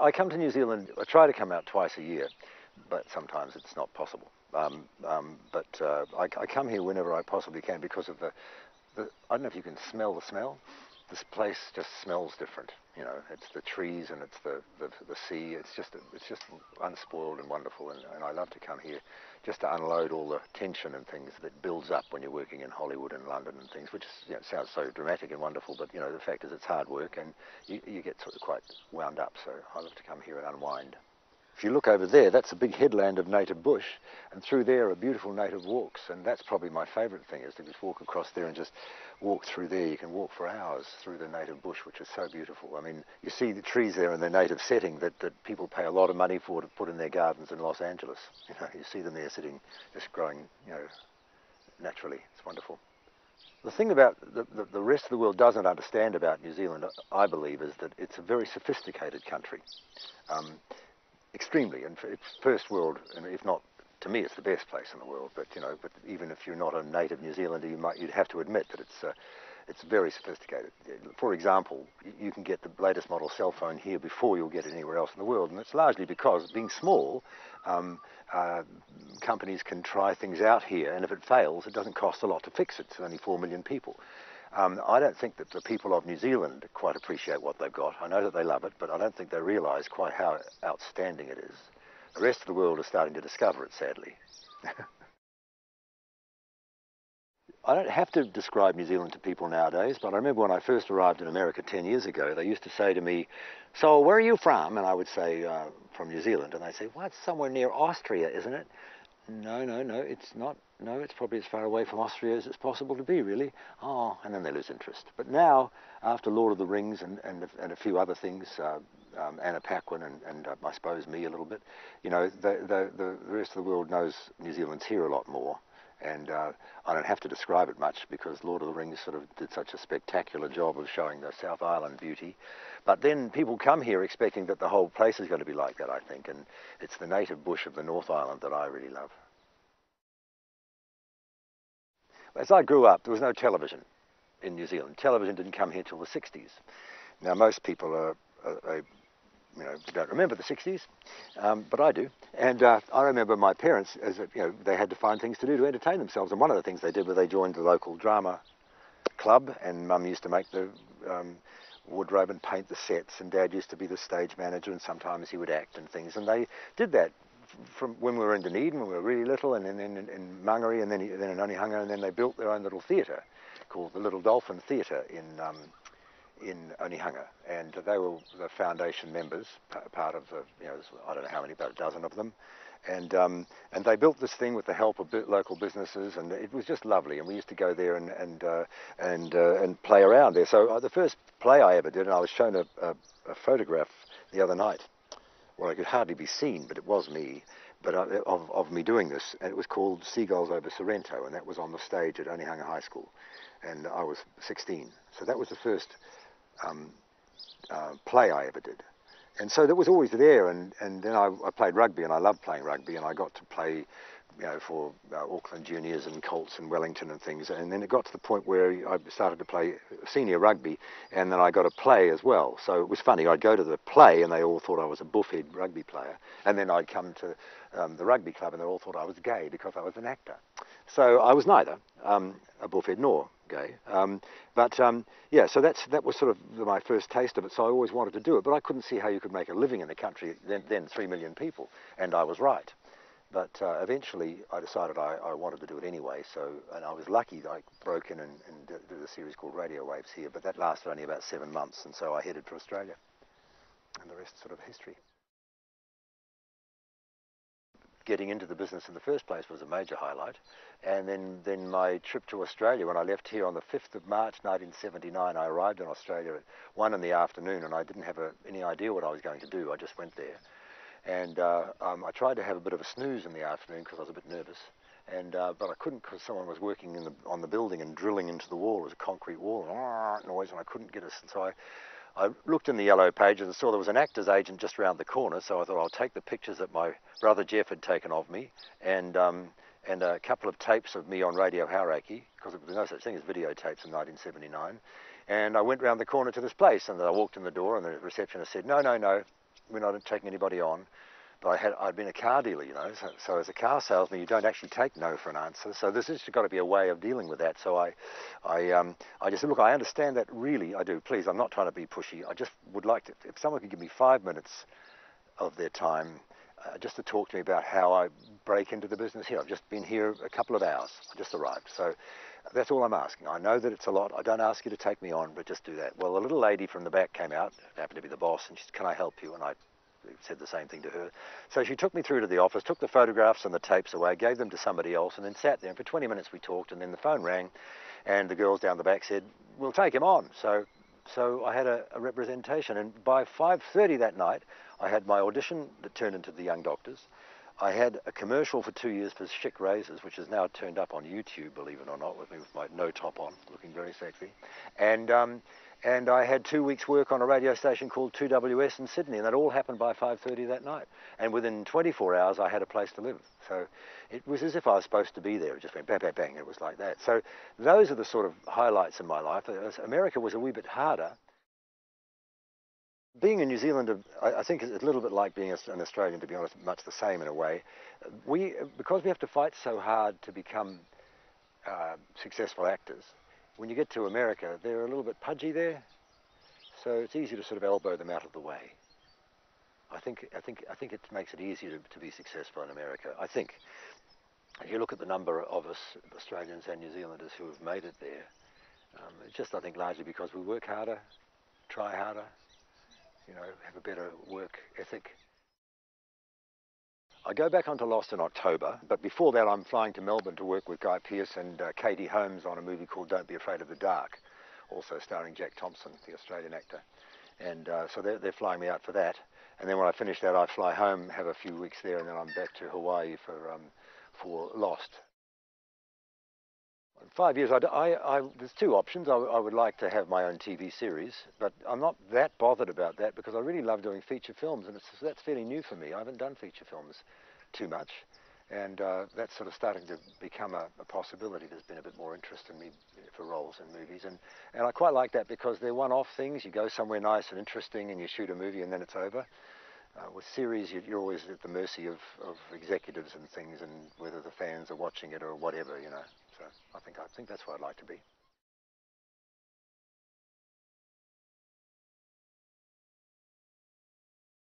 I come to New Zealand, I try to come out twice a year, but sometimes it's not possible. I come here whenever I possibly can because of the, I don't know if you can smell the smell. This place just smells different. You know, it's the trees and it's the sea. It's just unspoiled and wonderful. And I love to come here just to unload all the tension and things that builds up when you're working in Hollywood and London and things, which is, you know, sounds so dramatic and wonderful. But you know, the fact is, it's hard work and you get sort of quite wound up. So I love to come here and unwind. If you look over there, that's a big headland of native bush, and through there are beautiful native walks, and that's probably my favourite thing, is to just walk across there and just walk through there. You can walk for hours through the native bush, which is so beautiful. I mean, you see the trees there in their native setting that people pay a lot of money for to put in their gardens in Los Angeles. You know, you see them there sitting, just growing, you know, naturally. It's wonderful. The thing about the rest of the world doesn't understand about New Zealand, I believe, is that it's a very sophisticated country. Extremely, and it's first world, and if not, to me, it's the best place in the world. But you know, but even if you're not a native New Zealander, you'd have to admit that it's very sophisticated. For example, you can get the latest model cell phone here before you'll get it anywhere else in the world, and it's largely because, being small, companies can try things out here, and if it fails, it doesn't cost a lot to fix it. It's only 4 million people. I don't think that the people of New Zealand quite appreciate what they've got. I know that they love it, but I don't think they realise quite how outstanding it is. The rest of the world is starting to discover it, sadly. I don't have to describe New Zealand to people nowadays, but I remember when I first arrived in America 10 years ago, they used to say to me, "So where are you from?" And I would say, "From New Zealand." And they'd say, "Well, it's somewhere near Austria, isn't it?" No, it's not. No, it's probably as far away from Austria as it's possible to be, really. Oh, and then they lose interest. But now, after Lord of the Rings and a few other things, Anna Paquin and I suppose me a little bit, you know, the rest of the world knows New Zealand's here a lot more. And I don't have to describe it much because Lord of the Rings sort of did such a spectacular job of showing the South Island beauty. But then people come here expecting that the whole place is going to be like that, I think. And it's the native bush of the North Island that I really love. As I grew up, there was no television in New Zealand. Television didn't come here till the 60s. Now, most people you know, don't remember the 60s, but I do. And I remember my parents, you know, they had to find things to do to entertain themselves. And one of the things they did was they joined the local drama club, and Mum used to make the wardrobe and paint the sets, and Dad used to be the stage manager, and sometimes he would act and things. And they did that from when we were in Dunedin, when we were really little, and then in Mangere, and then in Onehunga, and then they built their own little theatre called the Little Dolphin Theatre in Onehunga, and they were the foundation members, part of the, you know, I don't know how many, about a dozen of them, and they built this thing with the help of local businesses, and it was just lovely. And we used to go there and play around there. So the first play I ever did, and I was shown a photograph the other night. Well, it could hardly be seen, but it was me, but of me doing this, and it was called Seagulls Over Sorrento, and that was on the stage at Onehunga High School, and I was 16. So that was the first play I ever did. And so that was always there, and then I played rugby, and I loved playing rugby, and I got to play, you know, for Auckland Juniors and Colts and Wellington and things, and then it got to the point where I started to play senior rugby, and then I got to play as well. So it was funny, I'd go to the play and they all thought I was a buffhead rugby player, and then I'd come to the rugby club and they all thought I was gay because I was an actor. So I was neither a buffhead nor gay, yeah, so that was sort of my first taste of it. So I always wanted to do it, but I couldn't see how you could make a living in a country then 3 million people, and I was right. But eventually I decided I wanted to do it anyway, and I was lucky that I broke in and did a series called Radio Waves here, but that lasted only about 7 months, and so I headed for Australia, and the rest is sort of history. Getting into the business in the first place was a major highlight, and then my trip to Australia, when I left here on the 5th of March 1979, I arrived in Australia at 1 in the afternoon, and I didn't have any idea what I was going to do. I just went there. And I tried to have a bit of a snooze in the afternoon because I was a bit nervous, but I couldn't because someone was working on the building and drilling into the wall. It was a concrete wall, and noise, and I couldn't get us. And so I looked in the yellow pages and saw there was an actor's agent just round the corner. So I thought I'll take the pictures that my brother Jeff had taken of me, and a couple of tapes of me on Radio Hauraki, because there was no such thing as videotapes in 1979. And I went round the corner to this place, and I walked in the door, and the receptionist said, "No, we're not taking anybody on. But I'd been a car dealer, you know, so as a car salesman, you don't actually take no for an answer. So there's just got to be a way of dealing with that. So I just said, look, I understand that, really, I do. Please, I'm not trying to be pushy. I just would like to, if someone could give me 5 minutes of their time, just to talk to me about how I break into the business here. I've just been here a couple of hours. I just arrived. So that's all I'm asking. I know that it's a lot. I don't ask you to take me on, but just do that. Well, a little lady from the back came out, happened to be the boss, and she said, can I help you? And I said the same thing to her. So she took me through to the office, took the photographs and the tapes away, gave them to somebody else, and then sat there. And for 20 minutes we talked, and then the phone rang, and the girls down the back said, we'll take him on. So I had a representation, and by 5:30 that night, I had my audition that turned into The Young Doctors. I had a commercial for 2 years for Chic Razors, which has now turned up on YouTube, believe it or not, with me with my no top on, looking very sexy. And I had 2 weeks' work on a radio station called 2WS in Sydney, and that all happened by 5:30 that night. And within 24 hours, I had a place to live. So it was as if I was supposed to be there. It just went bang, bang, bang. It was like that. So those are the sort of highlights in my life. America was a wee bit harder. Being in New Zealand, I think it's a little bit like being an Australian, to be honest, much the same in a way. Because we have to fight so hard to become successful actors, when you get to America, they're a little bit pudgy there, so it's easy to sort of elbow them out of the way. I think it makes it easier to be successful in America. I think if you look at the number of us, Australians and New Zealanders, who have made it there, it's just, I think, largely because we work harder, try harder, you know, have a better work ethic. I go back onto Lost in October, but before that I'm flying to Melbourne to work with Guy Pearce and Katie Holmes on a movie called Don't Be Afraid of the Dark, also starring Jack Thompson, the Australian actor. And so they're flying me out for that. And then when I finish that, I fly home, have a few weeks there, and then I'm back to Hawaii for Lost. In 5 years, there's two options. I would like to have my own TV series, but I'm not that bothered about that because I really love doing feature films, and that's fairly new for me. I haven't done feature films too much, and that's sort of starting to become a possibility. There's been a bit more interest in me for roles in movies, and I quite like that because they're one-off things. You go somewhere nice and interesting, and you shoot a movie, and then it's over. With series, you're always at the mercy of executives and things, and whether the fans are watching it or whatever, you know. So I think that's where I'd like to be.